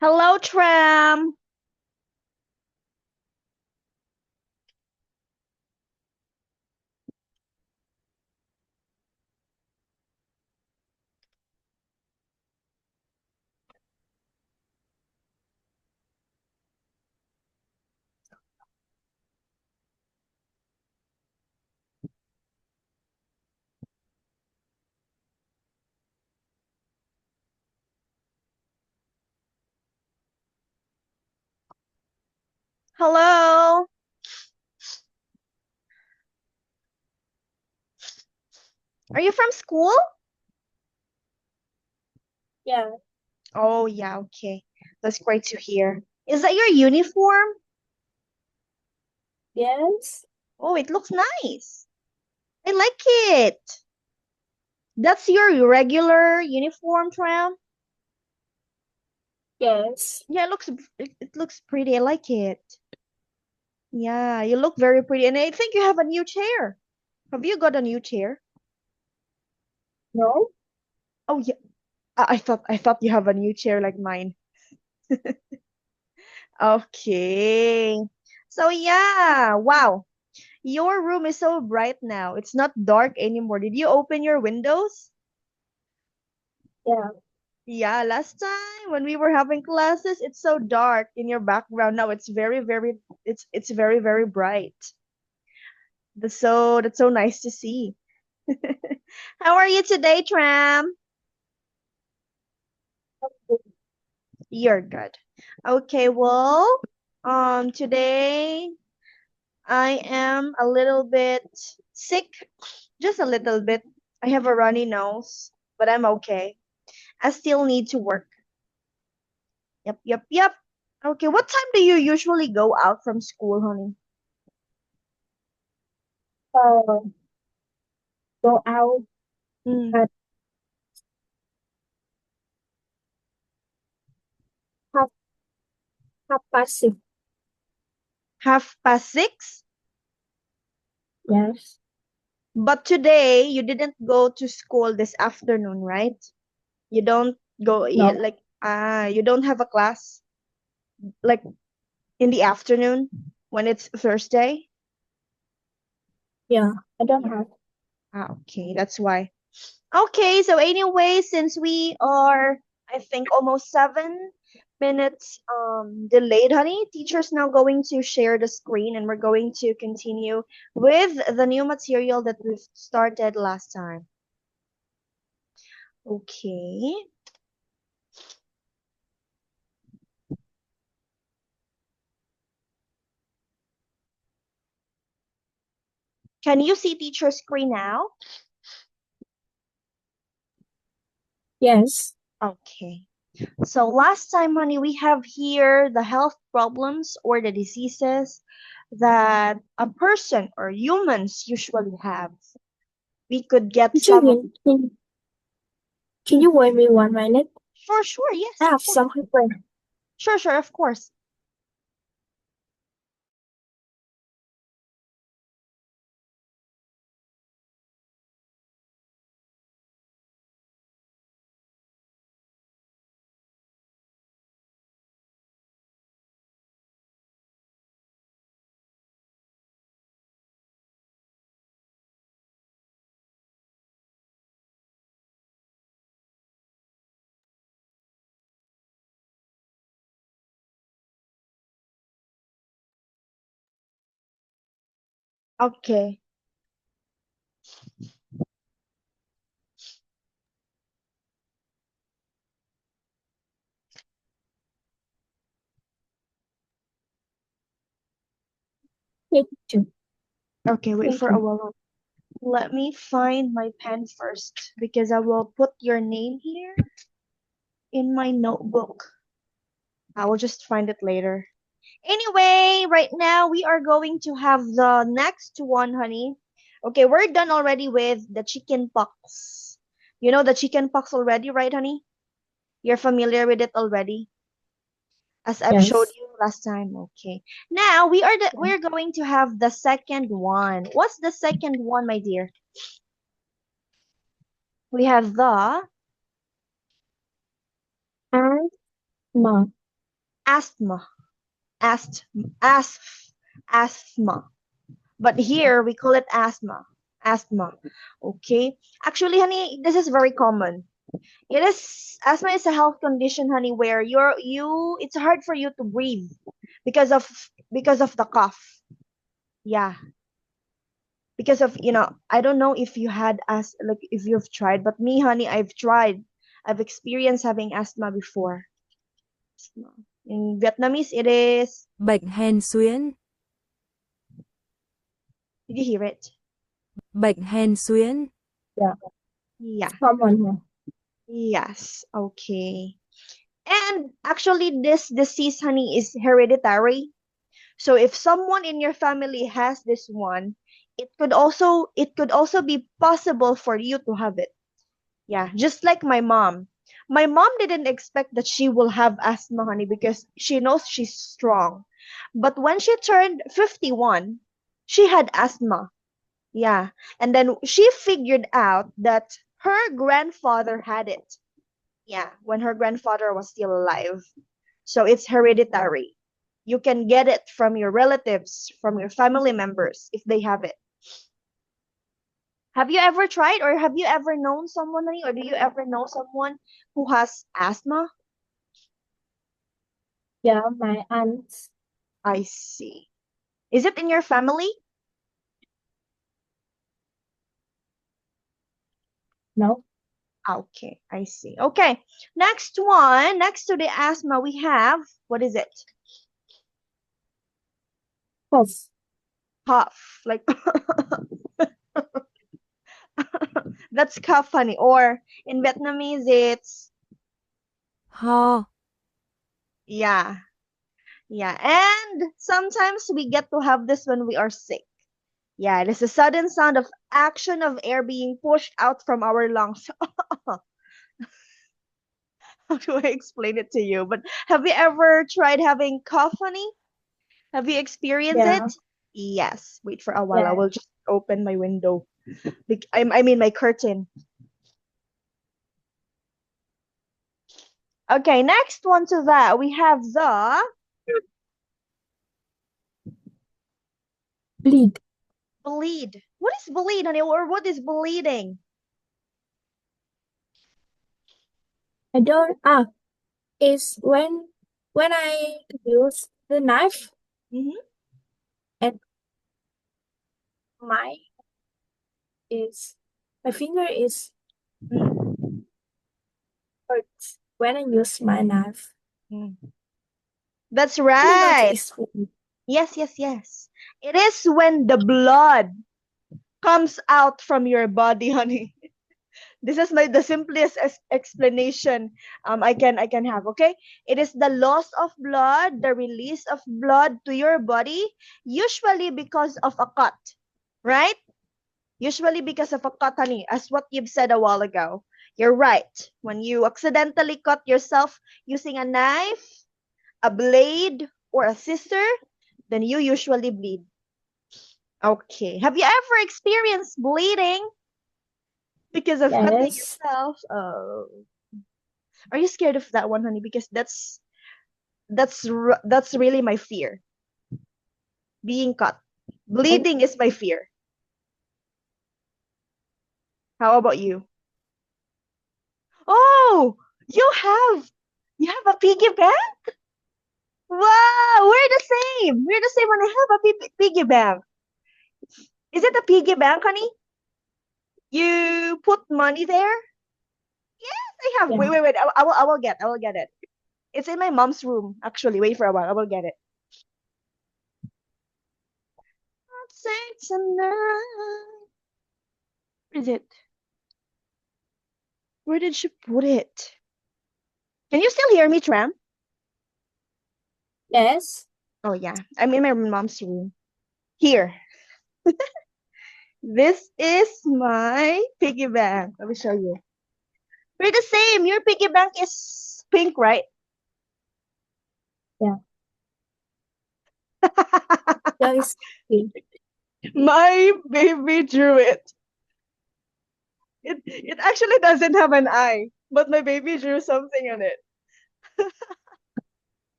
Hello, Tram. Hello. Are you from school? Yeah. Oh, yeah, okay. That's great to hear. Is that your uniform? Yes. Oh, it looks nice. I like it. That's your regular uniform, Tram? Yes. Yeah, it looks pretty. I like it. Yeah, you look very pretty. And I think you have a new chair. Have you got a new chair? No. Oh, yeah. I thought you have a new chair like mine. Okay. So yeah, wow. Your room is so bright now. It's not dark anymore. Did you open your windows? Yeah. Yeah, last time when we were having classes, it's so dark in your background. Now it's it's very, very bright. That's so nice to see. How are you today, Tram? You're good. Okay, well, today I am a little bit sick, just a little bit. I have a runny nose, but I'm okay. I still need to work. Yep, yep, yep. Okay, what time do you usually go out from school, honey? uh, go out Mm. at half, 6:30. 6:30? Yes. But today you didn't go to school this afternoon, right? You don't go No. like you don't have a class like in the afternoon when it's Thursday? Yeah. I don't Yeah. have. Okay, that's why. Okay, so anyway, since we are, I think, almost 7 minutes delayed, honey, teacher's now going to share the screen and we're going to continue with the new material that we've started last time. Okay. Can you see teacher's screen now? Yes. Okay. So last time, honey, we have here the health problems or the diseases that a person or humans usually have. We could get Teacher, some of. can you wait me 1 minute? Sure, sure, I yes, of have course. some paper. Sure, sure, of course. Okay. Okay, teacher. Okay, wait Thank for a you. while. Let me find my pen first because I will put your name here in my notebook. I will just find it later. Anyway, right now we are going to have the next one, honey. Okay, we're done already with the chicken pox. You know the chicken pox already, right, honey? You're familiar with it already, as I've showed Yes. you last time. Okay. Now we're going to have the second one. What's the second one, my dear? We have the Asthma. asthma. Asthma. But here we call it asthma. Asthma. Okay. Actually, honey, this is very common. It is asthma is a health condition, honey, where it's hard for you to breathe because of the cough. Yeah. Because of, I don't know if you had like if you've tried, but me, honey, I've tried. I've experienced having asthma before. In Vietnamese, it is. Bệnh hen suyễn, Did you hear it? bệnh hen suyễn, Yeah. Yeah. Common here. Yes. Okay. And actually, this disease, honey, is hereditary. So if someone in your family has this one, it could also be possible for you to have it. Yeah, just like my mom. My mom didn't expect that she will have asthma, honey, because she knows she's strong. But when she turned 51, she had asthma. Yeah. And then she figured out that her grandfather had it. Yeah, when her grandfather was still alive. So it's hereditary. You can get it from your relatives, from your family members if they have it. Have you ever tried or have you ever known someone, honey, or do you ever know someone who has asthma? Yeah, my aunt. I see. Is it in your family? No. Okay, I see. Okay, next one, next to the asthma, we have, what is it? Cough. Cough. Like, that's cough, honey. Or in Vietnamese, it's, ho, yeah, yeah. And sometimes we get to have this when we are sick. Yeah, it is the sudden sound of action of air being pushed out from our lungs. How do I explain it to you? But have you ever tried having cough, honey? Have you experienced it? Yeah. Yes. Wait for a while. I Yeah. will just open my window. I mean my curtain. Okay, next one to that. We have the Bleed. bleed. What is bleed, honey? Or what is bleeding? I don't is when I use the knife Mm-hmm. and my my finger is hurts when I use my knife. That's I don't know to right. explain. Yes, yes, yes. It is when the blood comes out from your body, honey. This is the simplest explanation I can have. Okay, it is the loss of blood, the release of blood to your body, usually because of a cut, right? Usually because of a cut, honey, as what you've said a while ago. You're right. When you accidentally cut yourself using a knife, a blade, or a scissor, then you usually bleed. Okay. Have you ever experienced bleeding because of cutting Yes. yourself? Are you scared of that one, honey? Because that's really my fear. Being cut. I, Bleeding is my fear. How about you? Oh, you have a piggy bank? Wow, we're the same. We're the same when I have a piggy bank. Is it a piggy bank, honey? You put money there? Yes, I have. yeah. Wait. I will get it. It's in my mom's room, actually. Wait for a while. I will get it. Say tonight. Where is it? Where did she put it? Can you still hear me, Tram? Yes. Oh yeah, I'm in my mom's room. Here. This is my piggy bank. Let me show you. We're the same. Your piggy bank is pink, right? Yeah. That is okay. My baby drew it. It actually doesn't have an eye, but my baby drew something on it.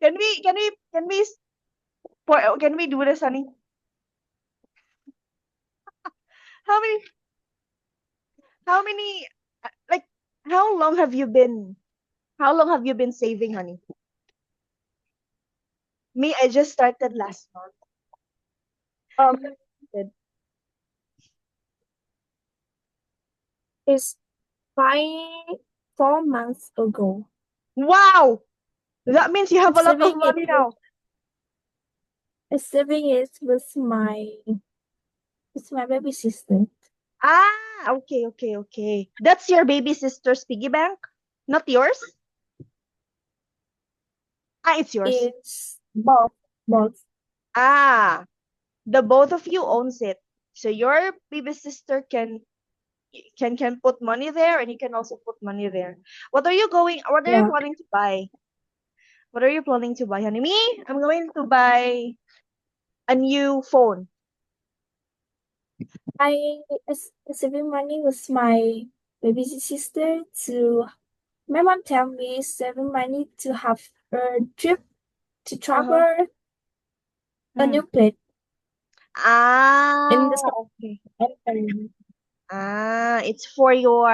Can we do this, honey? How many how many like how long have you been saving, honey? Me, I just started last month. Um, Good. it's 4 months ago. Wow! That means you have I'm a lot of saving it money with now. I'm saving it with my baby sister. Ah, okay. That's your baby sister's piggy bank? Not yours? Ah, it's yours. It's both. Ah, the both of you owns it. So your baby sister can put money there and you can also put money there. What are you Yeah. planning to buy? What are you planning to buy, honey? Me? I'm going to buy a new phone. I saving money with my baby sister to my mom tell me saving money to have a trip to Uh-huh. travel a Mm. new place in the Okay. summer. It's for your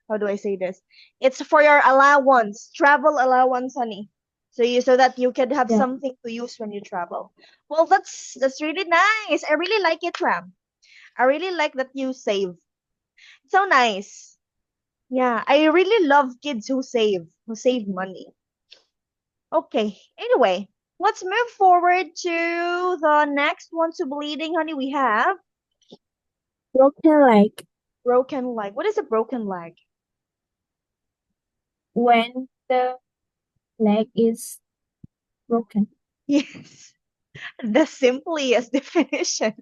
how do I say this? It's for your allowance, travel allowance, honey. So that you can have Yeah. something to use when you travel. Well, that's really nice. I really like it, Ram. I really like that you save. So nice. Yeah, I really love kids who save money. Okay. Anyway, let's move forward to the next one to bleeding, honey. We have Broken leg broken leg. What is a broken leg? when the leg is broken. Yes. The simplest definition.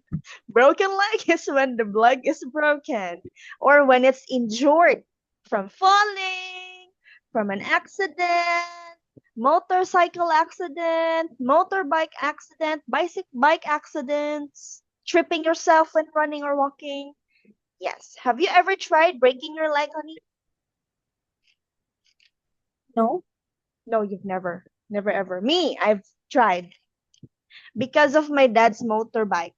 Broken leg is when the leg is broken or when it's injured from falling, from an accident, motorcycle accident, motorbike accident, bike accidents, tripping yourself when running or walking. Yes. Have you ever tried breaking your leg, honey? No. No, you've never. Never ever. Me, I've tried because of my dad's motorbike.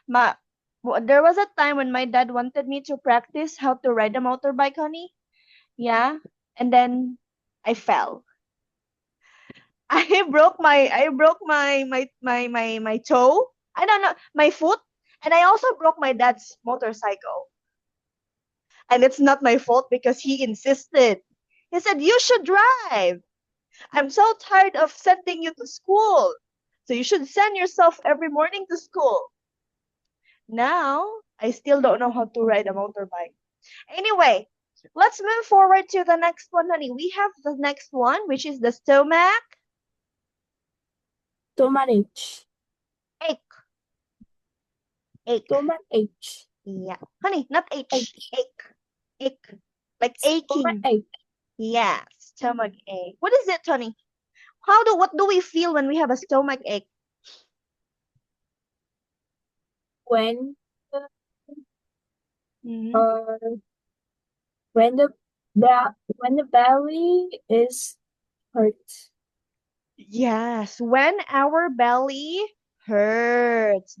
Ma, there was a time when my dad wanted me to practice how to ride a motorbike, honey. Yeah, and then I fell. I broke my toe. I don't know, my foot, and I also broke my dad's motorcycle. And it's not my fault because he insisted. He said, "You should drive. I'm so tired of sending you to school. So you should send yourself every morning to school." Now, I still don't know how to ride a motorbike. Anyway, let's move forward to the next one, honey. We have the next one, which is the stomach Stomach ache. Ache. Stomach ache. Yeah. Honey, not H. Ache. Ache. Ache. Like Stomach aching. ache. Yeah. Stomach ache. What is it, honey? What do we feel when we have a stomach ache? When Mhm. when the belly is hurt. Yes, when our belly hurts.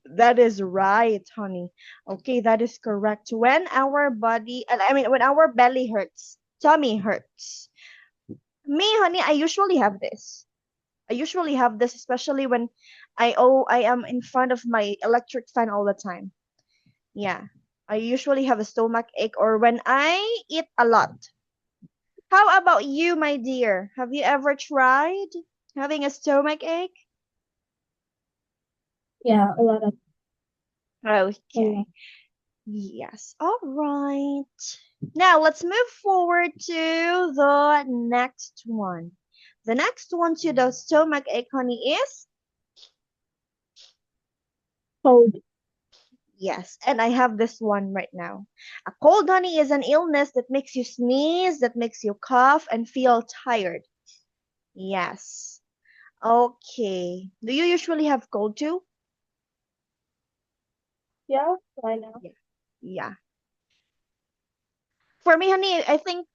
That is right, honey. Okay, that is correct. When our body, I mean, when our belly hurts, tummy hurts. Me, honey, I usually have this. I usually have this, especially when I am in front of my electric fan all the time. Yeah, I usually have a stomach ache or when I eat a lot. How about you, my dear? Have you ever tried having a stomach ache? Yeah, a lot. Okay. Yes. All right. Now let's move forward to the next one. The next one to the stomach ache, honey, is Cold. yes. And I have this one right now. A cold, honey, is an illness that makes you sneeze, that makes you cough, and feel tired. Yes. Okay. Do you usually have cold too? Yeah, right now. Yeah. Yeah. For me, honey, I think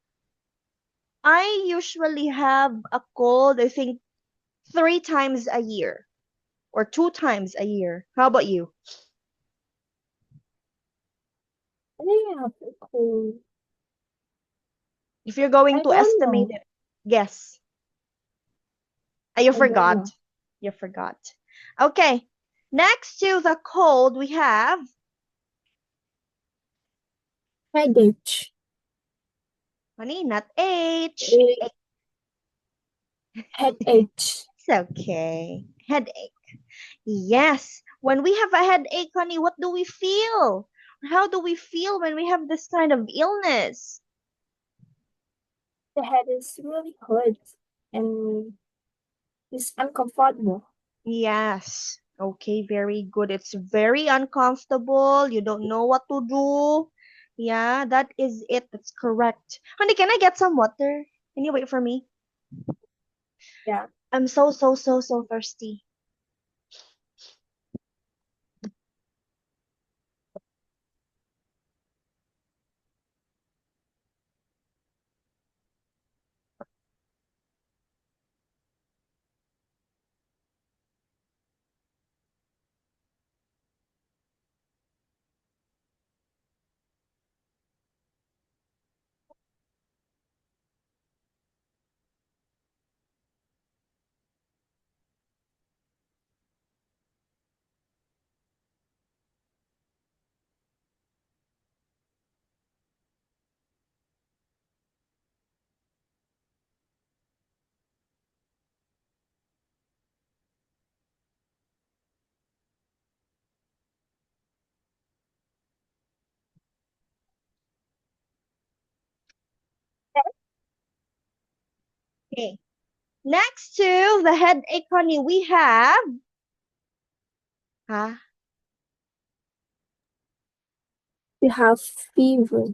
I usually have a cold, I think 3 times a year or 2 times a year. How about you? I think I have a cold. If you're going I to don't estimate know. it, guess. You I don't forgot. know. You forgot. Okay. Next to the cold, we have Headache. honey, not H. Eh, Headache. It's okay. Headache. Yes. When we have a headache, honey, what do we feel? How do we feel when we have this kind of illness? The head is really hurt and it's uncomfortable. Yes. Okay, very good. It's very uncomfortable. You don't know what to do. Yeah, that is it. That's correct. Honey, can I get some water? Can you wait for me? Yeah. I'm so thirsty. Okay. Next to the headache, honey, we have, huh? We have fever.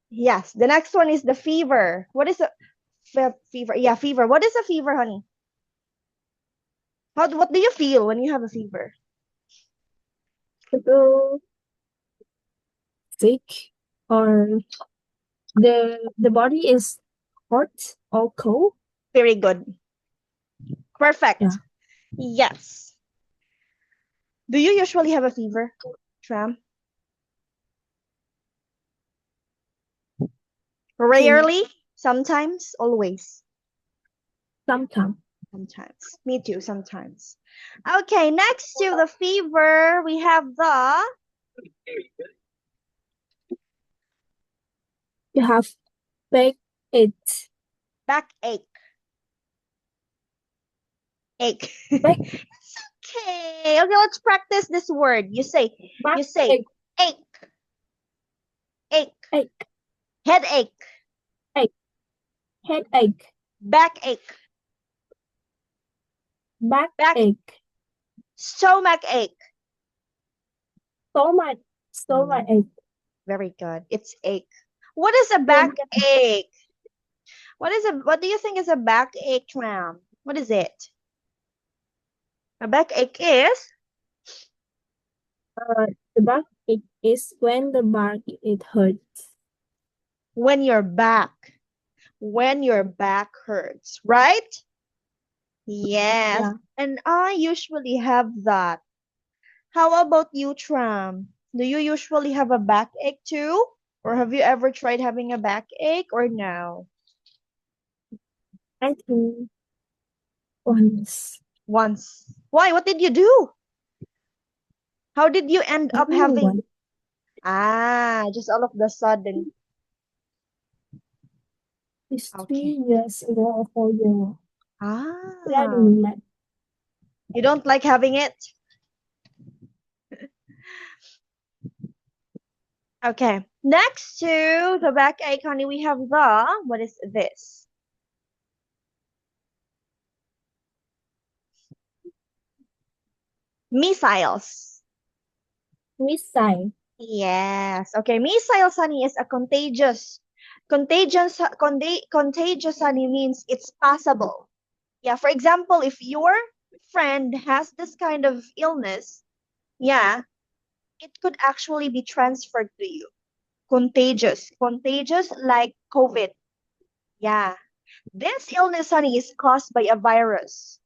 Yes, the next one is the fever. What is a fever? Yeah, fever. What is a fever, honey? What do you feel when you have a fever? People sick or the body is hot or cold. Very good. Perfect. Yeah. Yes. Do you usually have a fever, Tram? Rarely, sometimes, always. Sometimes. Sometimes. Me too, sometimes. Okay, next to the fever, we have the You have back it. backache. Ache. Back It's okay. Okay, let's practice this word. You say backache. ache, ache, Ache. headache, Ache. Headache. backache, back, Backache. stomach ache. Stomach ache. Very good. It's ache. What is a backache? What do you think is a backache, Tram? What is it? A backache is The backache is when the back it hurts. when your back hurts, right? Yes. Yeah. And I usually have that. How about you, Tram? Do you usually have a backache too? Or have you ever tried having a backache or no? I think once. Once. Why? What did you do? How did you end up Only having? one. Just all of the sudden. It's Okay. 3 years ago or 4 years. I don't Ah, remember. you don't like having it? Okay. Next to the backache, honey, we have what is this? Missiles. Missile. Yes. Okay. Missiles, honey, is a contagious, honey, means it's possible. Yeah. For example, if your friend has this kind of illness, yeah, it could actually be transferred to you. Contagious like COVID. Yeah. This illness, honey, is caused by a virus.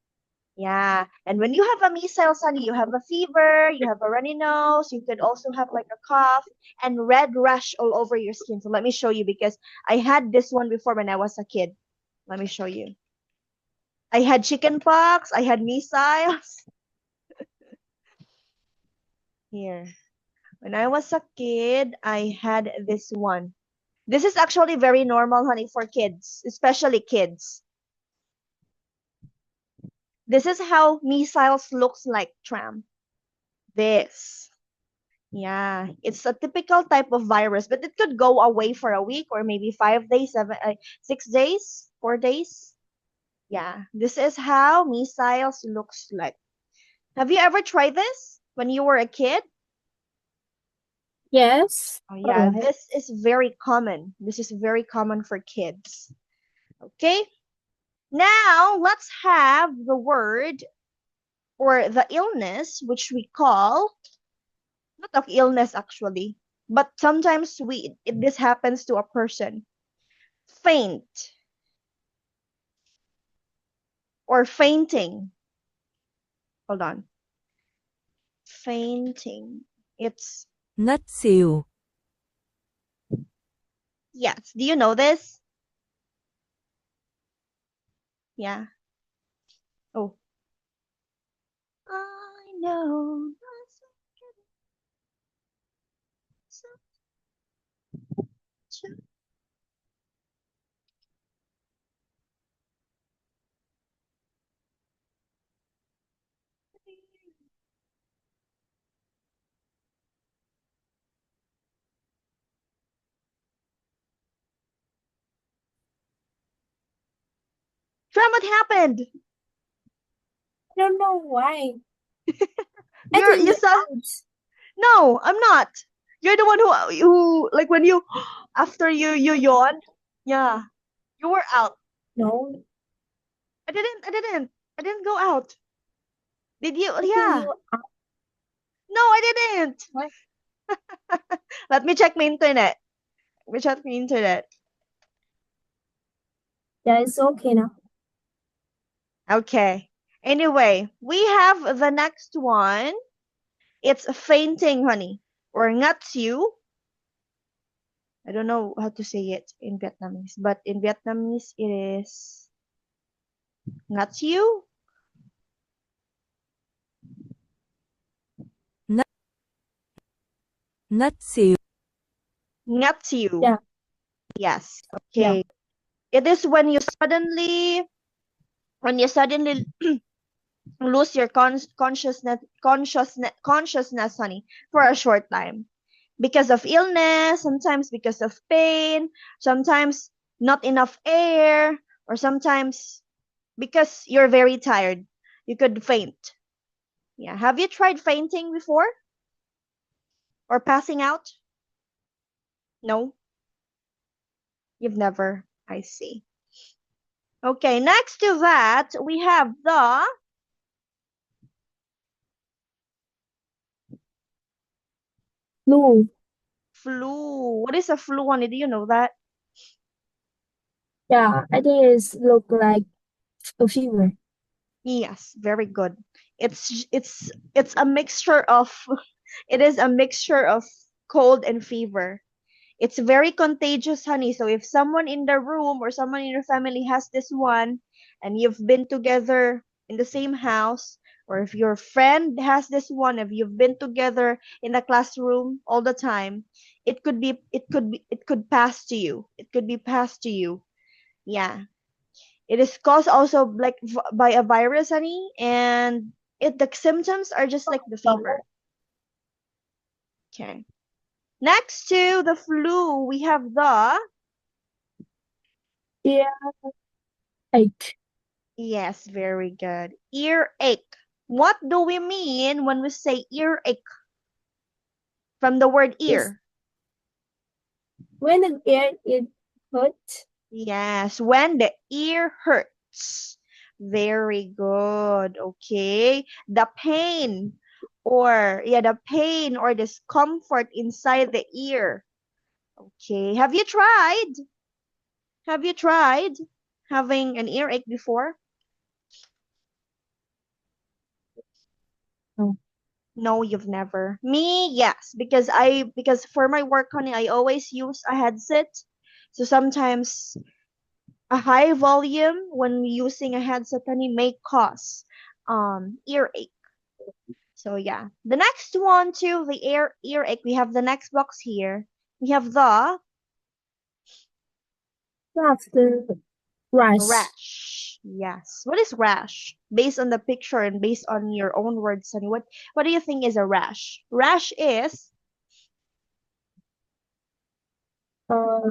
Yeah. And when you have a measles, honey, you have a fever, you have a runny nose, you could also have like a cough and red rash all over your skin. So let me show you because I had this one before when I was a kid. Let me show you. I had chicken pox, I had measles. Here. When I was a kid, I had this one. This is actually very normal, honey, for kids, especially kids. This is how measles looks like, Tram. This. Yeah, it's a typical type of virus, but it could go away for a week or maybe 5 days, 6 days, 4 days. Yeah, this is how measles looks like. Have you ever tried this when you were a kid? Yes. Oh, yeah, Alright. this is very common. This is very common for kids. Okay, now let's have the word or the illness, which we call not of illness actually, but sometimes this happens to a person. Faint or fainting. Hold on. Fainting. It's ngất xỉu, yes. Do you know this? Yeah. Oh. I know. Tram, what happened? I don't know why. I You're think you you're sound out. no, I'm not. You're the one who like when you after you yawn. Yeah, you were out. No, I didn't go out. Did you? I think Yeah. you're out. No, I didn't. What? Let me check my internet. Let me check my internet. Yeah, it's okay now. Okay. Anyway, we have the next one. It's fainting, honey, or ngats you. I don't know how to say it in Vietnamese, but in Vietnamese it is ngats you. Ngất, ngất xỉu. Ngats you. Yeah, Yes. yeah. Okay. It is when you suddenly lose your consciousness, honey, for a short time because of illness, sometimes because of pain, sometimes not enough air, or sometimes because you're very tired. You could faint. Yeah. Have you tried fainting before or passing out? No, you've never. I see. Okay, next to that, we have the Flu. flu. What is a flu, honey? Do you know that? Yeah, I think it's look like a fever. Yes, very good. It's a mixture of it is a mixture of cold and fever. It's very contagious, honey. So if someone in the room or someone in your family has this one and you've been together in the same house, or if your friend has this one, if you've been together in the classroom all the time, it could pass to you. It could be passed to you. Yeah. It is caused also like by a virus, honey, and the symptoms are just like the fever. Okay. Next to the flu, we have the Yeah, ache. yes, very good. Earache. What do we mean when we say earache from the word It's ear? when the ear is hurt. Yes, when the ear hurts. Very good. Okay. The pain or discomfort inside the ear. Okay. Have you tried having an earache before? No. No, you've never. Me, yes, because for my work, honey, I always use a headset. So sometimes a high volume when using a headset, honey, may cause earache. So yeah. The next one too, the earache, we have the next box here. We have the That's the rash. rash. Yes. What is rash? Based on the picture and based on your own words, honey, what do you think is a rash? Rash is Uh,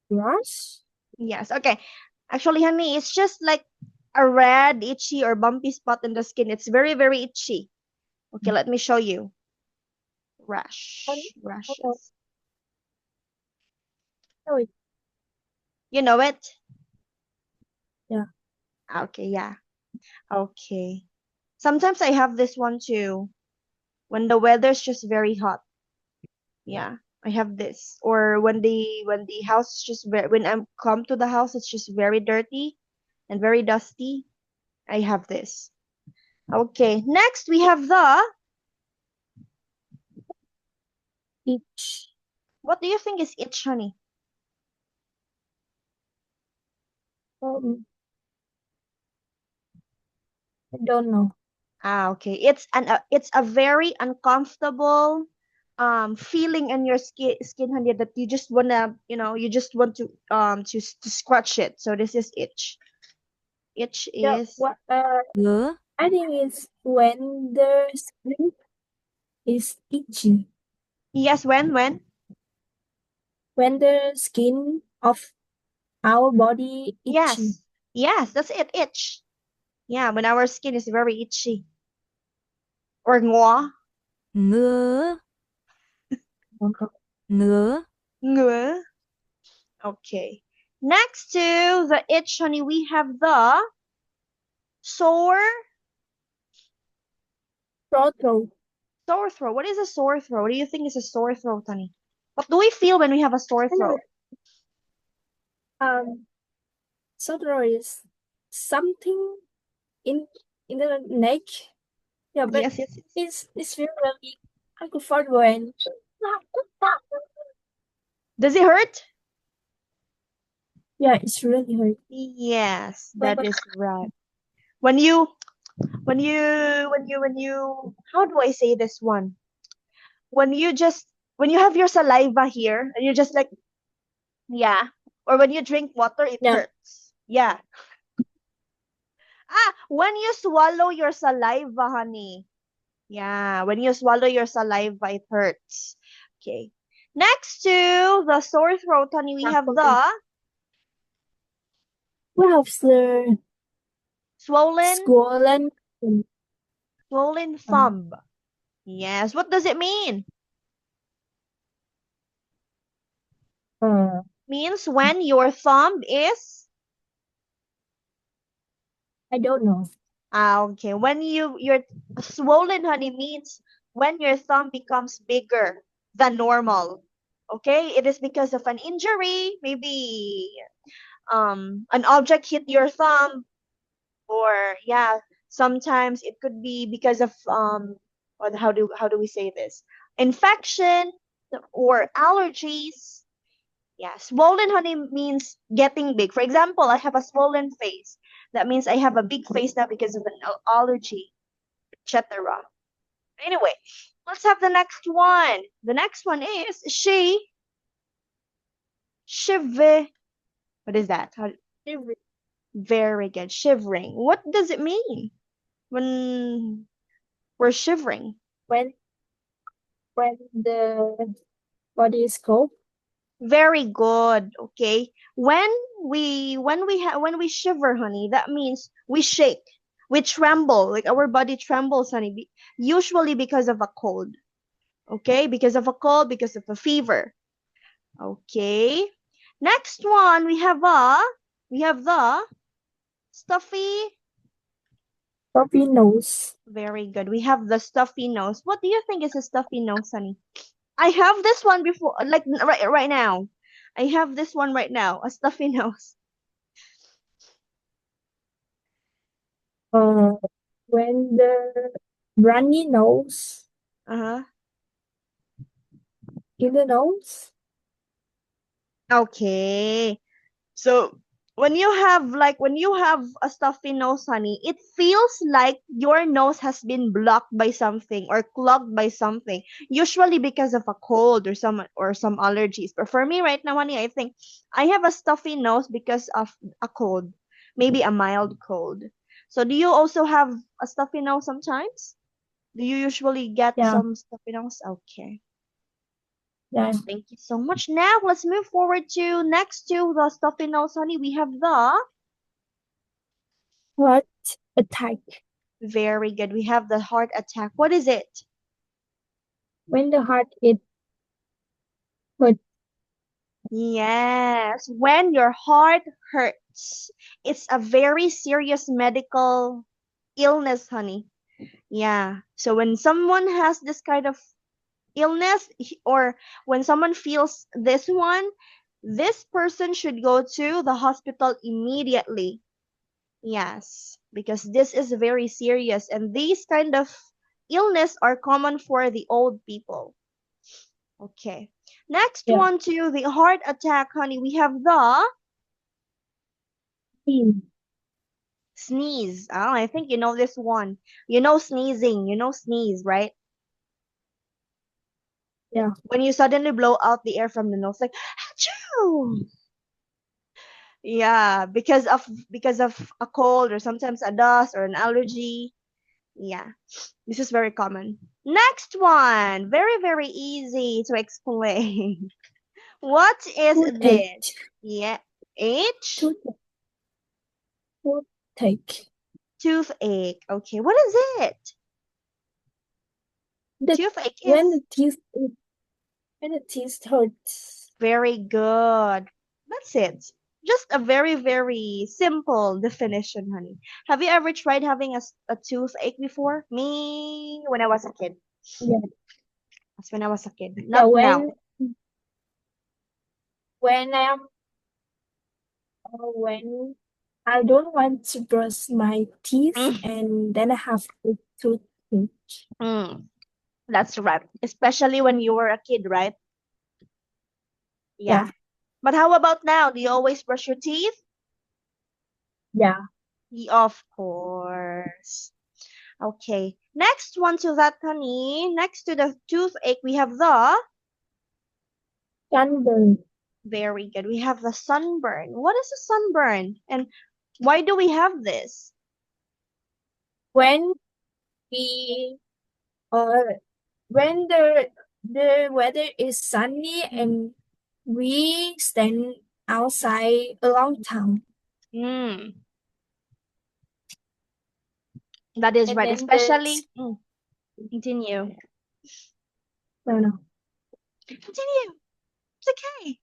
rash? yes, okay. Actually, honey, it's just like a red, itchy, or bumpy spot in the skin. It's very, very itchy. Okay, let me show you. Um, oh, Rashes. no, You know it? yeah. Okay, yeah. Okay. Sometimes I have this one too. When the weather's just very hot. Yeah, I have this. Or when the house is just when I come to the house, it's just very dirty and very dusty. I have this. Okay, next we have the Itch. what do you think is itch, honey? Um, I don't know. Okay. It's a very uncomfortable feeling in your skin, honey, that you just wanna, you just want to scratch it. So this is itch. Itch Yeah, is what, Ngứa, I think it's when the skin is itchy. yes, when? when the skin of our body itchy. Yes, that's it. Itch. Yeah, when our skin is very itchy. Or ngứa. ngứa, ngứa, Ngứa. Okay. Next to the itch, honey, we have the sore Sore throat. sore throat. What is a sore throat? What do you think is a sore throat, honey? What do we feel when we have a sore throat? Sore throat is something in the neck. Yeah, but Yes, yes, yes. it's really uncomfortable and Does it hurt? yeah, it's really hurt. Yes, But that is right. When you how do I say this one? When you have your saliva here and you just like, yeah, or when you drink water, it yeah, hurts. Yeah. When you swallow your saliva, honey. Yeah, when you swallow your saliva, it hurts. Okay. Next to the sore throat, honey, we have the we have the swollen swollen thumb. Yes. What does it mean? Means when your thumb is I don't know. okay. When you're swollen, honey, means when your thumb becomes bigger than normal. Okay, it is because of an injury, maybe an object hit your thumb, or yeah, sometimes it could be because of or how do we say this? Infection or allergies. Yeah, swollen, honey, means getting big. For example, I have a swollen face. That means I have a big face now because of an allergy, etc. Anyway, let's have the next one. The next one is shiver. What is that? Very good. Shivering. What does it mean when we're shivering? When the body is cold. Very good. Okay. When we shiver, honey, that means we shake, we tremble, like our body trembles, honey, usually because of a cold. Okay? Because of a cold, because of a fever. Okay. Next one, we have the stuffy. Puppy nose. Very good. We have the stuffy nose. What do you think is a stuffy nose, honey? I have this one before, like right now. I have this one right now, a stuffy nose. When the runny nose Uh-huh. in the nose. Okay. So when you have a stuffy nose, honey, it feels like your nose has been blocked by something or clogged by something, usually because of a cold or some allergies. But for me right now, honey, I think I have a stuffy nose because of a cold, maybe a mild cold. So do you also have a stuffy nose sometimes? Do you usually get Yeah. some stuffy nose? Okay. Yeah. Thank you so much. Now let's move forward to next to the stuffy nose, honey. We have the Heart attack. very good. We have the heart attack. What is it? When the heart is hurt. Yes, when your heart hurts. It's a very serious medical illness, honey. Yeah. So when someone has this kind of illness or when someone feels this one, this person should go to the hospital immediately. Yes, because this is very serious and these kind of illness are common for the old people. Okay. Next Yeah. one to the heart attack, honey. We have the sneeze. Oh, I think you know this one. You know sneezing. You know sneeze, right? Yeah. When you suddenly blow out the air from the nose, like, achoo! Yeah, because of a cold or sometimes a dust or an allergy. Yeah, this is very common. Next one, very, very easy to explain. What is Toothache. this? Yeah. H? Toothache. Toothache. Toothache. Okay, what is it? The Toothache when is the teeth hurts. very good. That's it. Just a very, very simple definition, honey. Have you ever tried having a toothache before? Me, when I was a kid. Yeah. That's when I was a kid. Yeah, Not now. when I am when I don't want to brush my teeth Mm. and then I have a toothache. Mm, that's right. Especially when you were a kid, right? Yeah. Yeah. But how about now? Do you always brush your teeth? Yeah. Of course. Okay. Next one to that, honey. Next to the toothache, we have the Sunburn. very good. We have the sunburn. What is a sunburn? And why do we have this? When we when the weather is sunny and we stand outside a long time. Mm, that is And right. then Especially, continue. no. Continue. It's okay.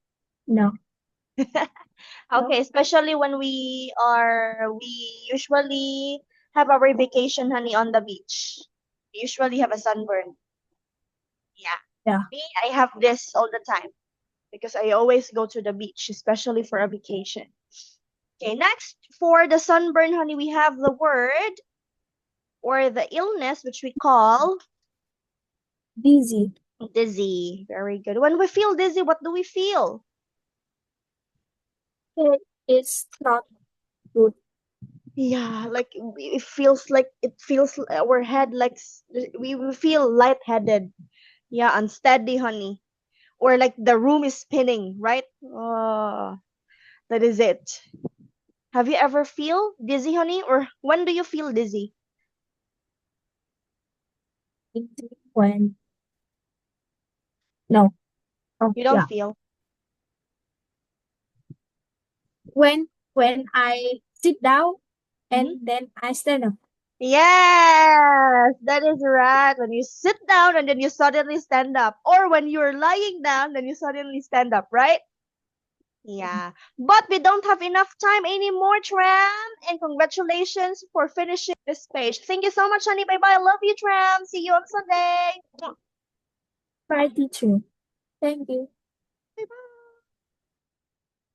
No. Okay, especially when we usually have our vacation, honey, on the beach. We usually have a sunburn. Yeah. Yeah. Me, I have this all the time because I always go to the beach, especially for a vacation. Okay, next for the sunburn, honey, we have the word or the illness which we call Dizzy. dizzy. Very good. When we feel dizzy, what do we feel? It's not good. Yeah, like it feels our head like we feel lightheaded. Yeah, unsteady, honey. Or like the room is spinning, right? Oh, that is it. Have you ever feel dizzy, honey? Or when do you feel dizzy? When no. Oh, You don't yeah. feel. When I sit down and Mhm. then I stand up. Yes, that is right. When you sit down and then you suddenly stand up, or when you're lying down, then you suddenly stand up, right? Yeah, but we don't have enough time anymore, Tram. And congratulations for finishing this page. Thank you so much, honey. Bye bye. I love you, Tram. See you on Sunday. Bye, teacher. Thank you.